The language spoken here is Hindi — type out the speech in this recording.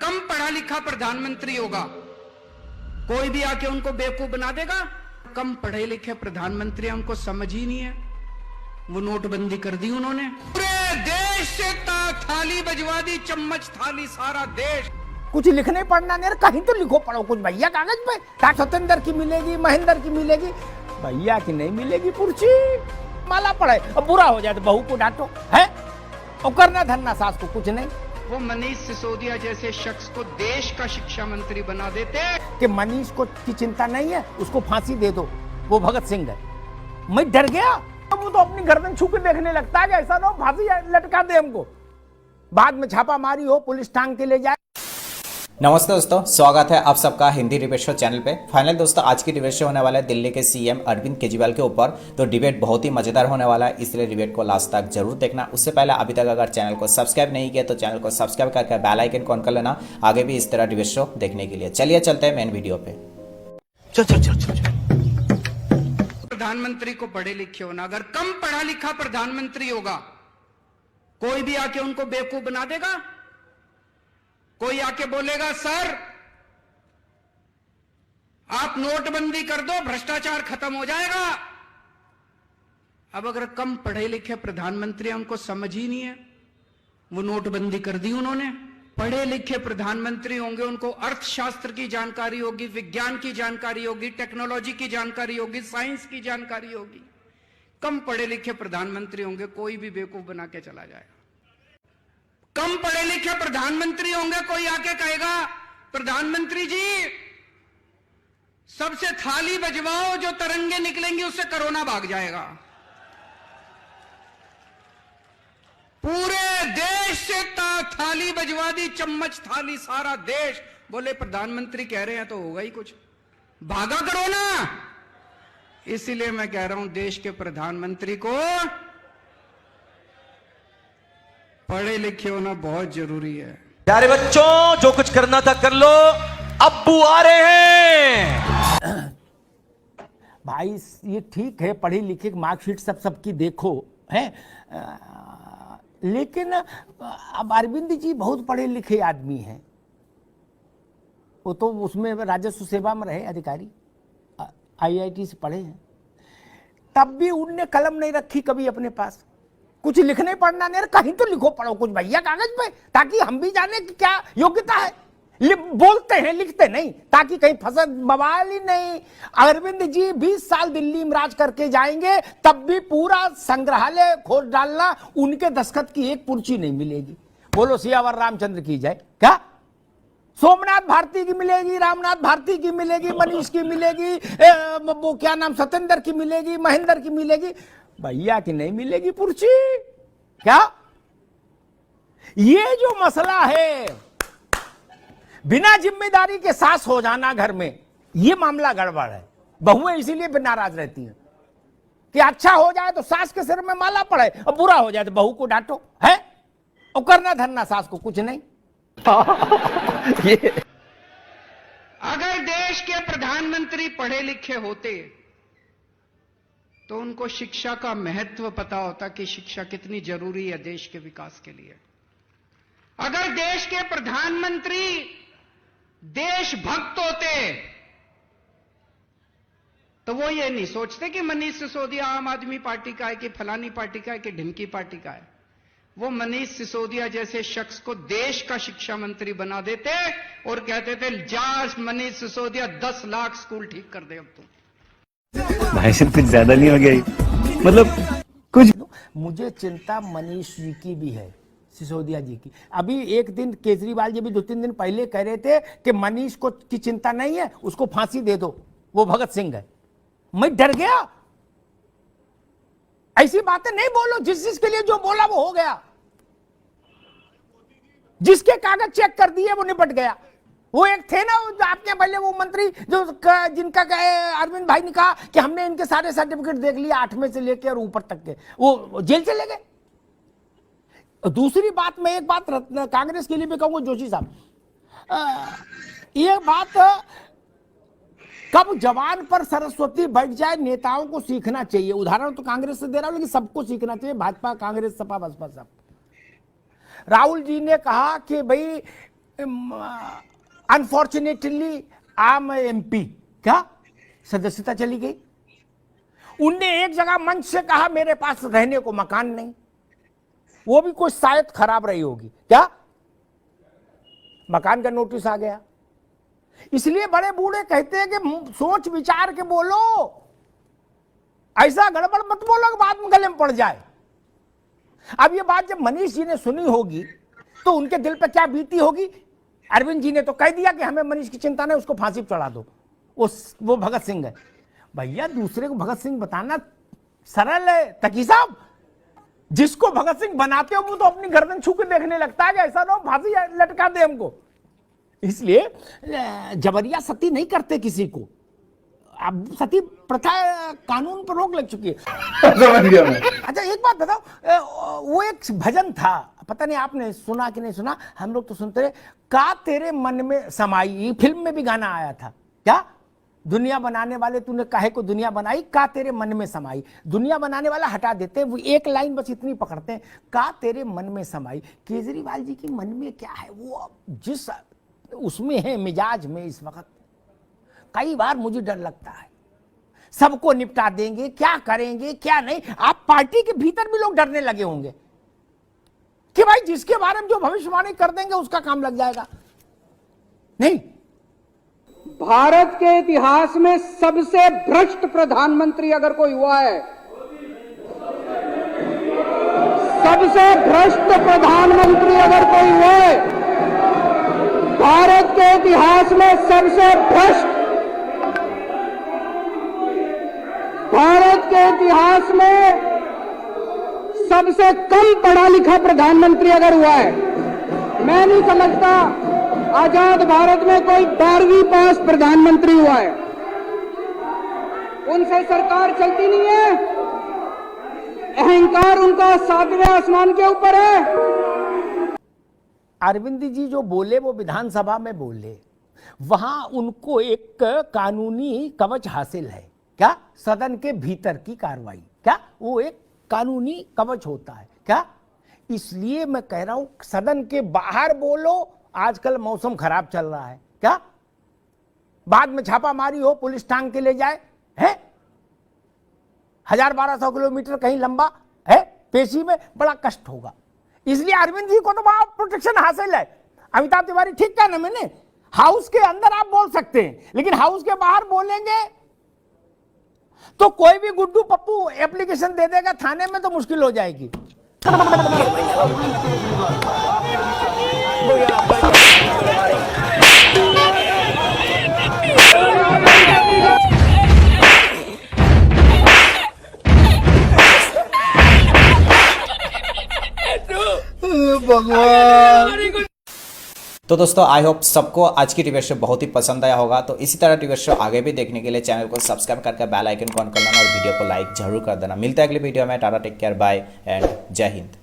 कम पढ़ा लिखा प्रधानमंत्री होगा, कोई भी आके उनको बेवकूफ बना देगा। कम पढ़े लिखे प्रधानमंत्री उनको समझ ही नहीं है। वो नोटबंदी कर दी उन्होंने, पूरे देश से थाली बजवा दी, चम्मच थाली सारा देश। कुछ लिखने पढ़ना नहीं, कहीं तो लिखो पढ़ो कुछ भैया कागज पे। सतेंद्र की मिलेगी, महेंद्र की मिलेगी, भैया की नहीं मिलेगी पुर्ची। माला पड़े अब बुरा हो जाए तो बहू को डांटो है, और करना धरना सास को कुछ नहीं। वो मनीष सिसोदिया जैसे शख्स को देश का शिक्षा मंत्री बना देते कि मनीष को की चिंता नहीं है, उसको फांसी दे दो, वो भगत सिंह है। मैं डर गया, वो तो अपनी गर्दन छू के देखने लगता है कि ऐसा ना हो फांसी लटका दे हमको, बाद में छापा मारी हो, पुलिस टांग के ले जाए। नमस्ते दोस्तों, स्वागत है आप सबका हिंदी डिबेट शो चैनल पे। फाइनल दोस्तों, आज की डिबेट शो होने वाला है दिल्ली के सीएम अरविंद केजरीवाल के ऊपर। तो डिबेट बहुत ही मजेदार होने वाला है, इसलिए डिबेट को लास्ट तक जरूर देखना। उससे पहले अभी तक अगर चैनल को सब्सक्राइब नहीं किया तो चैनल को सब्सक्राइब करके बेल आइकन ऑन कर लेना, आगे भी इस तरह डिबेट शो देखने के लिए। चलिए चलते हैं मेन वीडियो पे। चल। प्रधानमंत्री को पढ़े लिखे होना, अगर कम पढ़ा लिखा प्रधानमंत्री होगा, कोई भी आके उनको बेवकूफ बना देगा। कोई आके बोलेगा सर आप नोटबंदी कर दो, भ्रष्टाचार खत्म हो जाएगा। अब अगर कम पढ़े लिखे प्रधानमंत्री उनको समझ ही नहीं है, वो नोटबंदी कर दी उन्होंने। पढ़े लिखे प्रधानमंत्री होंगे, उनको अर्थशास्त्र की जानकारी होगी, विज्ञान की जानकारी होगी, टेक्नोलॉजी की जानकारी होगी, साइंस की जानकारी होगी। कम पढ़े लिखे प्रधानमंत्री होंगे, कोई भी बेवकूफ बना के चला जाएगा। कम पढ़े लिखे प्रधानमंत्री होंगे, कोई आके कहेगा प्रधानमंत्री जी सबसे थाली बजवाओ, जो तरंगे निकलेंगी उससे कोरोना भाग जाएगा। पूरे देश से थाली बजवा दी, चम्मच थाली सारा देश। बोले प्रधानमंत्री कह रहे हैं तो होगा ही कुछ, भागा कोरोना। इसीलिए मैं कह रहा हूं देश के प्रधानमंत्री को पढ़े लिखे होना बहुत जरूरी है। प्यारे बच्चों, जो कुछ करना था कर लो, अब्बू आ रहे हैं। भाई ये ठीक है, पढ़ी लिखी मार्कशीट सबकी देखो है, लेकिन अब अरविंद जी बहुत पढ़े लिखे आदमी हैं। वो तो उसमें राजस्व सेवा में रहे अधिकारी, आईआईटी से पढ़े हैं, तब भी उनने कलम नहीं रखी कभी अपने पास। कुछ लिखने पढ़ना नहीं, कहीं तो लिखो पढ़ो कुछ भैया कागज पे, ताकि हम भी जाने कि क्या योग्यता है। बोलते हैं लिखते नहीं, ताकि कहीं फसल बवाल ही नहीं। अरविंद जी 20 साल दिल्ली में राज करके जाएंगे, तब भी पूरा संग्रहालय खोल डालना, उनके दस्तखत की एक पुर्ची नहीं मिलेगी। बोलो सियावर रामचंद्र की जय। क्या सोमनाथ भारती की मिलेगी, रामनाथ भारती की मिलेगी, मनीष की मिलेगी, वो क्या नाम सतेंद्र की मिलेगी, महेंद्र की मिलेगी, भैया की नहीं मिलेगी पुर्ची। क्या ये जो मसला है, बिना जिम्मेदारी के सास हो जाना घर में, ये मामला गड़बड़ है। बहुएं इसीलिए भी नाराज रहती हैं कि अच्छा हो जाए तो सास के सिर में माला पड़े, और बुरा हो जाए तो बहू को डांटो है, और करना धरना सास को कुछ नहीं। अगर देश के प्रधानमंत्री पढ़े लिखे होते तो उनको शिक्षा का महत्व पता होता कि शिक्षा कितनी जरूरी है देश के विकास के लिए। अगर देश के प्रधानमंत्री देशभक्त होते तो वो ये नहीं सोचते कि मनीष सिसोदिया आम आदमी पार्टी का है, कि फलानी पार्टी का है, कि ढिमकी पार्टी का है। वो मनीष सिसोदिया जैसे शख्स को देश का शिक्षा मंत्री बना देते और कहते थे जा मनीष सिसोदिया 10 लाख स्कूल ठीक कर दे अब तुम। भाई साहब कुछ ज्यादा नहीं हो गया, मतलब कुछ। मुझे चिंता मनीष जी की भी है, सिसोदिया जी की। अभी एक दिन केजरीवाल जी भी 2-3 दिन पहले कह रहे थे कि मनीष को की चिंता नहीं है, उसको फांसी दे दो, वो भगत सिंह है। मैं डर गया, ऐसी बातें नहीं बोलो। जिसके लिए जो बोला वो हो गया, जिसके कागज चेक कर दिए वो निपट गया। वो एक थे ना आपके पहले वो मंत्री जो जिनका अरविंद भाई ने कहा कि हमने इनके सारे सर्टिफिकेट देख लिए 8वें से लेकर और ऊपर तक के, वो जेल चले गए। दूसरी बात, मैं एक बात कांग्रेस के लिए भी कहूंगा, जोशी साहब, ये बात कब जवान पर सरस्वती बैठ जाए, नेताओं को सीखना चाहिए। उदाहरण तो कांग्रेस से दे रहा हूं, लेकिन सबको सीखना चाहिए, भाजपा कांग्रेस सपा बसपा सब। राहुल जी ने कहा कि भाई अनफॉर्चुनेटली आम एमपी क्या सदस्यता चली गई। उनने एक जगह मंच से कहा मेरे पास रहने को मकान नहीं, वो भी कुछ शायद खराब रही होगी, क्या मकान का नोटिस आ गया। इसलिए बड़े बूढ़े कहते हैं कि सोच विचार के बोलो, ऐसा गड़बड़ मत बोलो कि बाद में गले में पड़ जाए। अब ये बात जब मनीष जी ने सुनी होगी तो उनके दिल पे क्या बीती होगी। अरविंद जी ने तो कह दिया कि हमें मनीष की चिंता नहीं, उसको फांसी पे चढ़ा दो, वो भगत सिंह है। भैया दूसरे को भगत सिंह बताना सरल है तकी साहब, जिसको भगत सिंह बनाते हो वो तो अपनी गर्दन छू के देखने लगता है कि ऐसा ना फांसी लटका दे हमको। इसलिए जबरिया सती नहीं करते किसी को, अब सती प्रथा कानून पर रोक लग चुकी है। समझ गया मैं। अच्छा एक बात बताओ, वो एक भजन था, पता नहीं आपने सुना कि नहीं सुना, हम लोग तो सुनते रहे, का तेरे मन में समाई, फिल्म में भी गाना आया था क्या, दुनिया बनाने वाले तूने काहे को दुनिया बनाई, का तेरे मन में समाई। दुनिया बनाने वाला हटा देते, वो एक लाइन बस इतनी पकड़ते हैं, का तेरे मन में समाई। केजरीवाल जी के मन में क्या है, वो जिस उसमें है मिजाज में इस वक्त, कई बार मुझे डर लगता है सबको निपटा देंगे, क्या करेंगे क्या नहीं। आप पार्टी के भीतर भी लोग डरने लगे होंगे कि भाई जिसके बारे में जो भविष्यवाणी कर देंगे उसका काम लग जाएगा। नहीं, भारत के इतिहास में सबसे भ्रष्ट प्रधानमंत्री अगर कोई हुआ है, सबसे भ्रष्ट प्रधानमंत्री अगर कोई हुआ है, भारत के इतिहास में सबसे भ्रष्ट, भारत के इतिहास में सबसे कम पढ़ा लिखा प्रधानमंत्री अगर हुआ है, मैं नहीं समझता आजाद भारत में कोई 12वीं पास प्रधानमंत्री हुआ है। उनसे सरकार चलती नहीं है, अहंकार उनका 7वें आसमान के ऊपर है। अरविंद जी जो बोले वो विधानसभा में बोले, वहां उनको एक कानूनी कवच हासिल है, क्या सदन के भीतर की कार्रवाई, क्या वो एक कानूनी कवच होता है क्या। इसलिए मैं कह रहा हूं सदन के बाहर बोलो, आजकल मौसम खराब चल रहा है क्या, बाद में छापामारी हो, पुलिस टांग के ले जाए, है 1000-1200 किलोमीटर कहीं लंबा है, पेशी में बड़ा कष्ट होगा। इसलिए अरविंद जी को तो बड़ा प्रोटेक्शन हासिल है। अमिताभ तिवारी ठीक कहा ना मैंने, हाउस के अंदर आप बोल सकते हैं, लेकिन हाउस के बाहर बोलेंगे तो कोई भी गुड्डू पप्पू एप्लीकेशन दे देगा थाने में, तो मुश्किल हो जाएगी। तो दोस्तों आई होप सबको आज की टीवी शो बहुत ही पसंद आया होगा। तो इसी तरह टीवी शो आगे भी देखने के लिए चैनल को सब्सक्राइब करके बेल आइकन को ऑन कर लेना और वीडियो को लाइक जरूर कर देना। मिलता है अगली वीडियो में। Tata, take care, bye and जय हिंद।